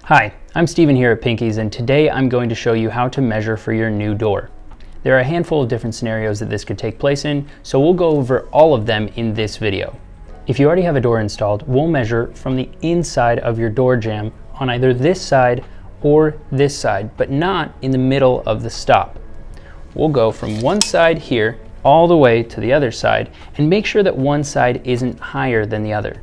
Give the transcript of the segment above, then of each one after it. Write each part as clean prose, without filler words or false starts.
Hi, I'm Steven here at PINKYS, and today I'm going to show you how to measure for your new door. There are a handful of different scenarios that this could take place in, so we'll go over all of them in this video. If you already have a door installed, we'll measure from the inside of your door jamb on either this side or this side, but not in the middle of the stop. We'll go from one side here all the way to the other side and make sure that one side isn't higher than the other.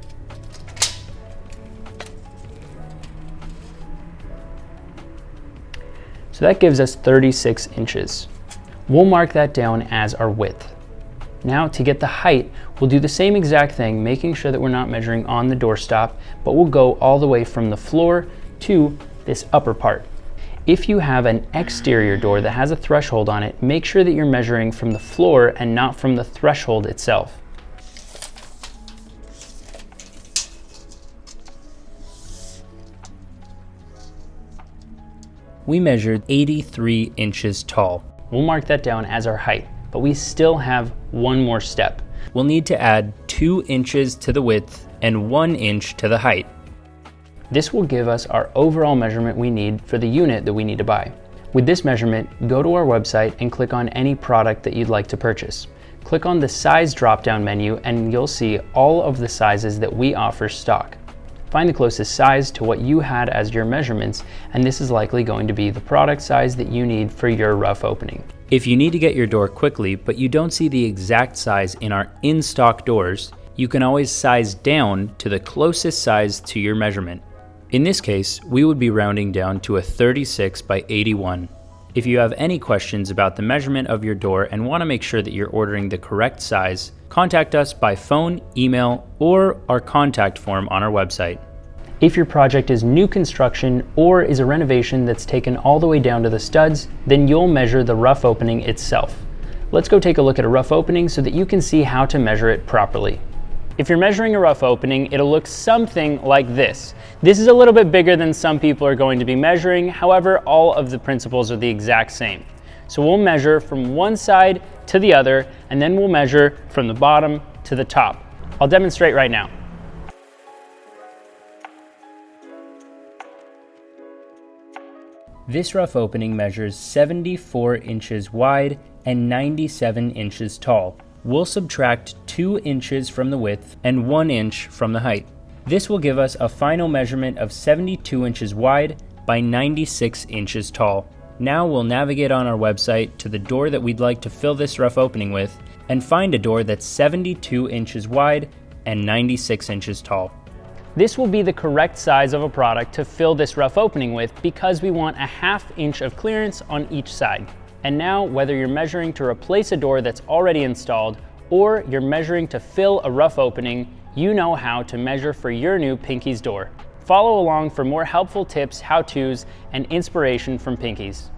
So that gives us 36 inches. We'll mark that down as our width. Now to get the height, we'll do the same exact thing, making sure that we're not measuring on the doorstop, but we'll go all the way from the floor to this upper part. If you have an exterior door that has a threshold on it, make sure that you're measuring from the floor and not from the threshold itself. We measured 83 inches tall. We'll mark that down as our height, but we still have one more step. We'll need to add 2 inches to the width and 1 inch to the height. This will give us our overall measurement we need for the unit that we need to buy. With this measurement, go to our website and click on any product that you'd like to purchase. Click on the size drop-down menu and you'll see all of the sizes that we offer stock. Find the closest size to what you had as your measurements, and this is likely going to be the product size that you need for your rough opening. If you need to get your door quickly, but you don't see the exact size in our in-stock doors, you can always size down to the closest size to your measurement. In this case, we would be rounding down to a 36 by 81. If you have any questions about the measurement of your door and want to make sure that you're ordering the correct size, contact us by phone, email, or our contact form on our website. If your project is new construction or is a renovation that's taken all the way down to the studs, then you'll measure the rough opening itself. Let's go take a look at a rough opening so that you can see how to measure it properly. If you're measuring a rough opening, it'll look something like this. This is a little bit bigger than some people are going to be measuring. However, all of the principles are the exact same. So we'll measure from one side to the other, and then we'll measure from the bottom to the top. I'll demonstrate right now. This rough opening measures 74 inches wide and 97 inches tall. We'll subtract 2 inches from the width and 1 inch from the height. This will give us a final measurement of 72 inches wide by 96 inches tall. Now we'll navigate on our website to the door that we'd like to fill this rough opening with and find a door that's 72 inches wide and 96 inches tall. This will be the correct size of a product to fill this rough opening with because we want a 1/2 inch of clearance on each side. And now, whether you're measuring to replace a door that's already installed or you're measuring to fill a rough opening, you know how to measure for your new PINKYS door. Follow along for more helpful tips, how-tos, and inspiration from PINKYS.